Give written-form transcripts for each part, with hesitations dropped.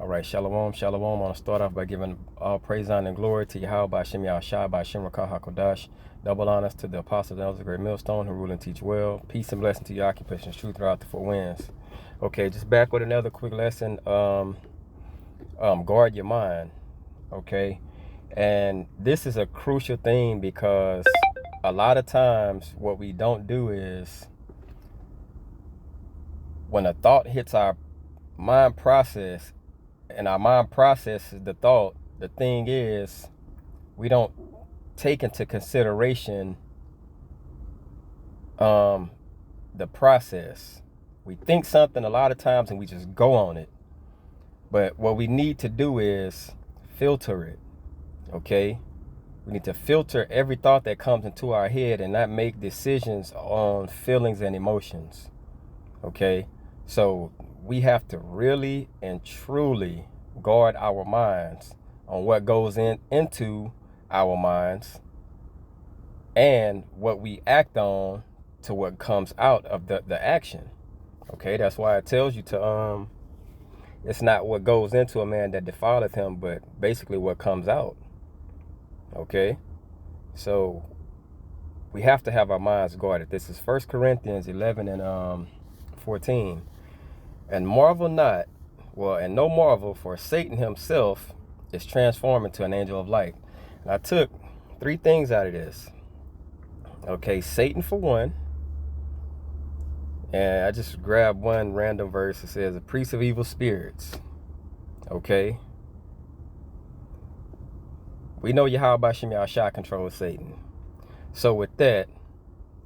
All right, shalom, shalom. I want to start off by giving all praise, honor, and glory to Yahweh, by Shem Yahshai, by Shem Rakah HaKodash. Double honors to the apostles and elders of the great millstone who rule and teach well. Peace and blessing to your occupations, truth throughout the four winds. Okay, just back with another quick lesson. Guard your mind. Okay, and this is a crucial thing because a lot of times what we don't do is when a thought hits our mind process, and our mind processes the thought, the thing is, we don't take into consideration the process. We think something a lot of times and we just go on it. But what we need to do is filter it, okay? We need to filter every thought that comes into our head and not make decisions on feelings and emotions, okay? So we have to really and truly guard our minds on what goes into our minds and what we act on to what comes out of the action. Okay, that's why it tells you to it's not what goes into a man that defileth him, but basically what comes out. Okay, so we have to have our minds guarded. This is 1 Corinthians 11 and 14. And marvel not, and no marvel, for Satan himself is transformed into an angel of light. And I took 3 things out of this. Okay, Satan for one. And I just grabbed one random verse. It says, a priest of evil spirits. Okay. We know Yahweh by Shem Yahshai controls Satan. So with that,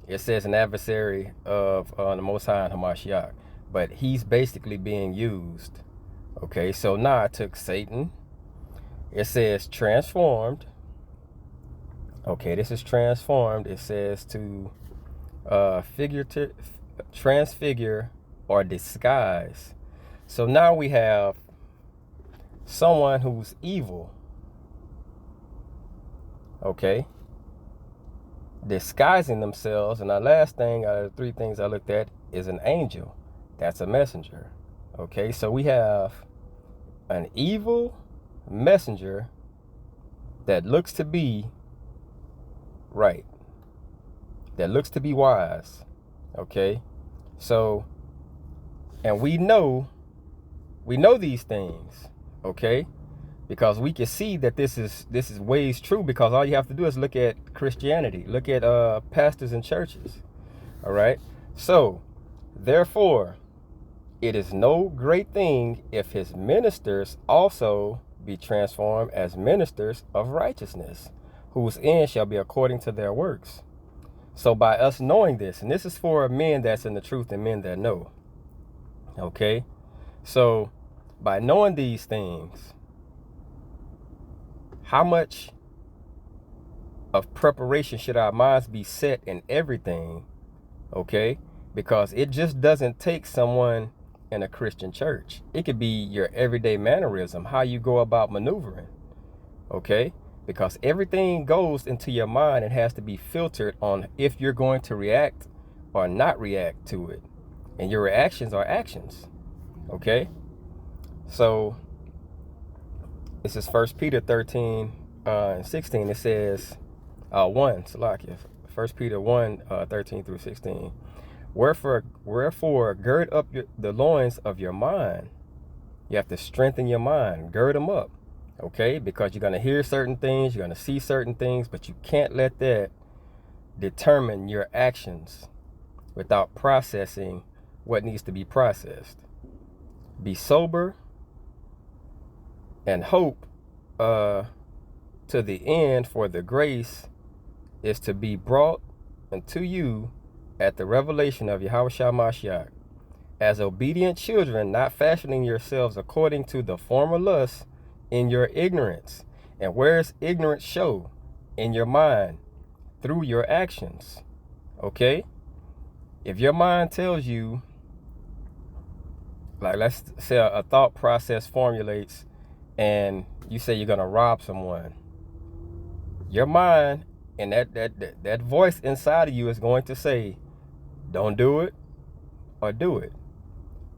it says an adversary of the Most High and Hamashiach. But he's basically being used. Okay, so now I took Satan. It says transformed. Okay, this is transformed. It says to transfigure or disguise. So now we have someone who's evil. Okay, disguising themselves. And the last thing out of the 3 things I looked at is an angel. That's a messenger. Okay, so we have an evil messenger that looks to be right, that looks to be wise. Okay, so, and we know these things, okay, because we can see that this is ways true, because all you have to do is look at Christianity, look at pastors and churches. All right, so therefore it is no great thing if his ministers also be transformed as ministers of righteousness, whose end shall be according to their works. So by us knowing this, and this is for men that's in the truth and men that know. Okay, so by knowing these things, how much of preparation should our minds be set in everything? Okay, because it just doesn't take someone in a Christian church. It could be your everyday mannerism, how you go about maneuvering. Okay, because everything goes into your mind and has to be filtered on if you're going to react or not react to it. And your reactions are actions. Okay, so this is 1 Peter 13 and 16. It says 1 Salakia, 1 Peter 1 13 through 16. Wherefore gird up the loins of your mind. You have to strengthen your mind, gird them up. Okay, because you're going to hear certain things, you're going to see certain things, but you can't let that determine your actions without processing what needs to be processed. Be sober and hope to the end, for the grace is to be brought unto you at the revelation of Yahweh Mashiach, as obedient children, not fashioning yourselves according to the former lusts in your ignorance. And where's ignorance show? In your mind, through your actions. Okay, if your mind tells you, like, let's say a thought process formulates and you say you're gonna rob someone, your mind and that voice inside of you is going to say, don't do it or do it.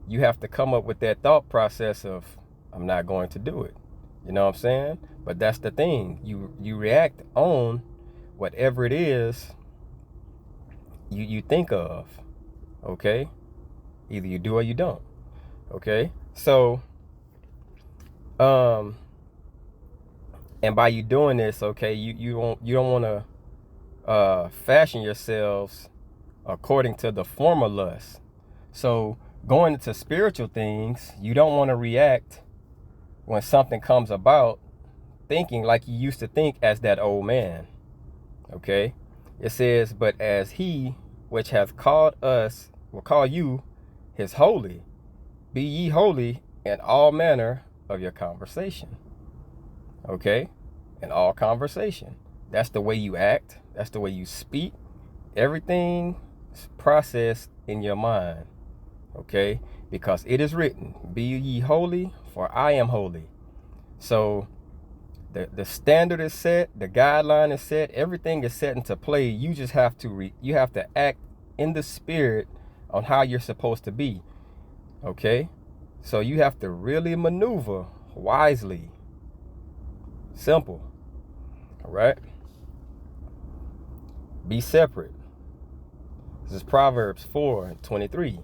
You have to come up with that thought process of, I'm not going to do it. You know what I'm saying? But that's the thing. You react on whatever it is you think of. Okay? Either you do or you don't. Okay? So, and by you doing this, okay, you don't want to fashion yourselves according to the former lust. So going into spiritual things, you don't want to react when something comes about thinking like you used to think as that old man. Okay? It says, but as he which hath called us will call you his holy, be ye holy in all manner of your conversation. Okay? In all conversation. That's the way you act. That's the way you speak. Everything is processed in your mind. Okay? Because it is written, be ye holy, for I am holy. So the standard is set, the guideline is set, everything is set into play. You just have to you have to act in the spirit on how you're supposed to be. Okay? So you have to really maneuver wisely. Simple. All right? Be separate. This is Proverbs 4:23.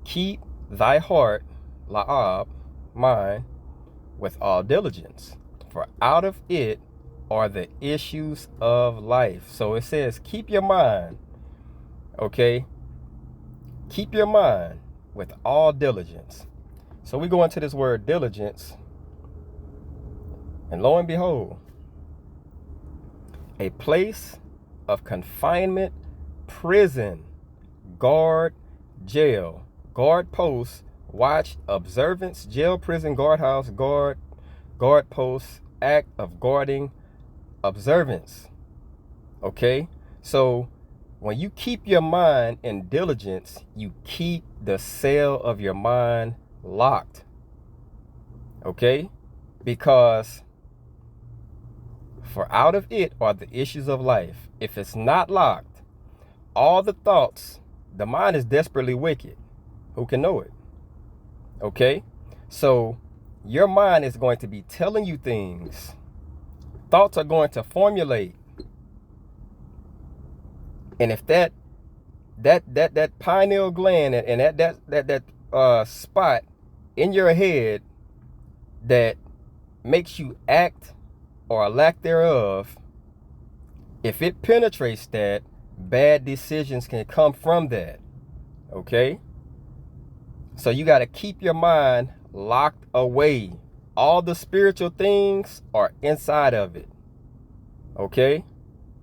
Keep thy heart, la'ab, mind, with all diligence, for out of it are the issues of life. So it says, keep your mind, okay? Keep your mind with all diligence. So we go into this word diligence, and lo and behold, a place of confinement, prison, guard, jail, guard post, watch, observance, jail, prison, guardhouse, guard post, act of guarding, observance. Okay? So when you keep your mind in diligence, you keep the cell of your mind locked. Okay? Because for out of it are the issues of life. If it's not locked, all the thoughts, the mind is desperately wicked. Who can know it? Okay? So your mind is going to be telling you things. Thoughts are going to formulate. And if that pineal gland and that spot in your head that makes you act or a lack thereof, if it penetrates that, bad decisions can come from that. Okay? So you got to keep your mind locked away. All the spiritual things are inside of it. Okay?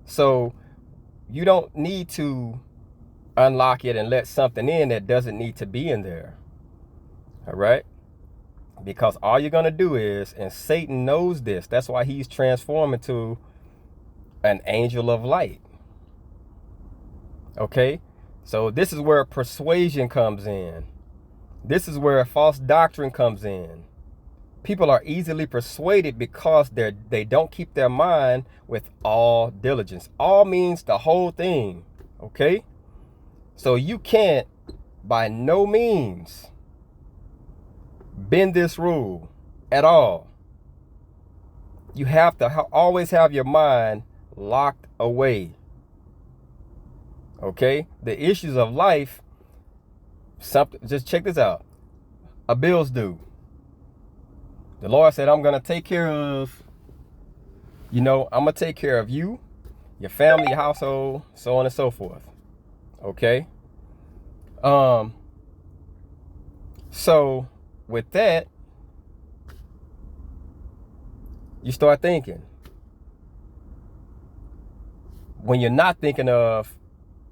So you don't need to unlock it and let something in that doesn't need to be in there. All right? Because all you're going to do is, and Satan knows this, that's why he's transformed into an angel of light. Okay? So this is where persuasion comes in. This is where false doctrine comes in. People are easily persuaded because they don't keep their mind with all diligence. All means the whole thing. Okay? So you can't, by no means, bend this rule at all. You have to always have your mind locked away. Okay? The issues of life, just check this out. A bill's due. The Lord said, I'm going to take care of, I'm going to take care of you, your family, your household, so on and so forth. Okay? So with that, you start thinking. When you're not thinking of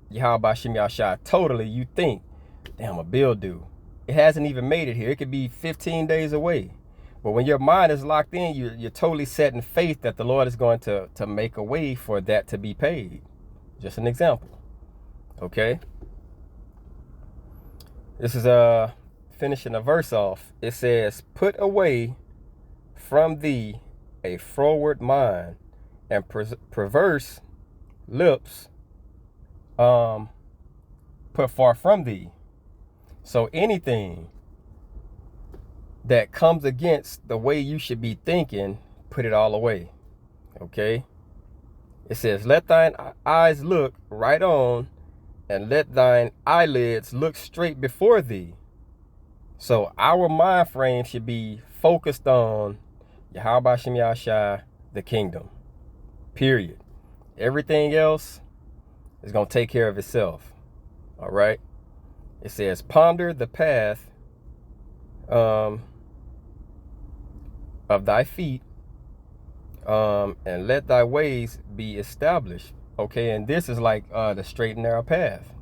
Yahweh Shem Yahshua totally, you think, damn, a bill due. It hasn't even made it here. It could be 15 days away. But when your mind is locked in, you're totally set in faith that the Lord is going to make a way for that to be paid. Just an example. Okay? This is finishing a verse off. It says, put away from thee a froward mind and perverse lips put far from thee. So anything that comes against the way you should be thinking, put it all away. Okay? It says, let thine eyes look right on, and let thine eyelids look straight before thee. So our mind frame should be focused on Yahweh Shem Yahshai, the kingdom. Period. Everything else is going to take care of itself. All right? It says, ponder the path of thy feet, and let thy ways be established. Okay, and this is like the straight and narrow path.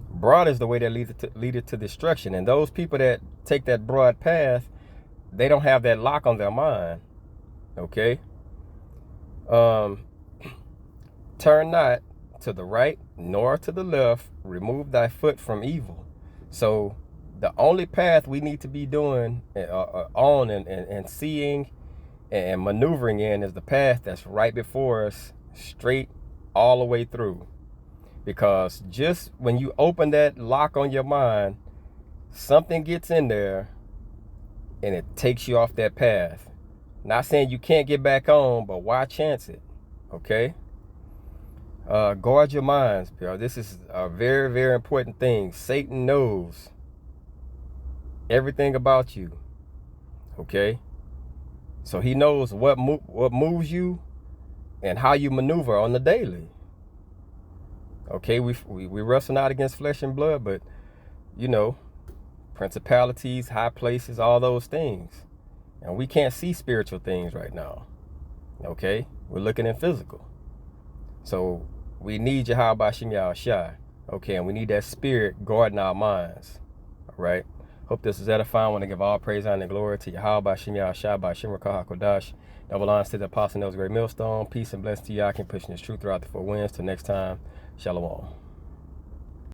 Broad is the way that leadeth to destruction. And those people that take that broad path, they don't have that lock on their mind. Okay? Turn not to the right nor to the left. Remove thy foot from evil. So the only path we need to be doing on and seeing and maneuvering in is the path that's right before us, straight all the way through. Because just when you open that lock on your mind, something gets in there and it takes you off that path. Not saying you can't get back on, but why chance it? Okay? Guard your minds, bro. This is a very, very important thing. Satan knows everything about you. Okay? So he knows what moves you and how you maneuver on the daily. Okay, we wrestle not against flesh and blood, but, you know, principalities, high places, all those things. And we can't see spiritual things right now. Okay, we're looking in physical. So we need Yahweh Shem Yahushai. Okay, and we need that spirit guarding our minds. All right. Hope this is edifying. I want to give all praise, honor, and glory to Yahweh Shem Yahushai by Shem Rakah HaKodash. Double honors to the Apostle Nels Great Millstone. Peace and blessings to you. I can push this truth throughout the four winds. Till next time. Shalom.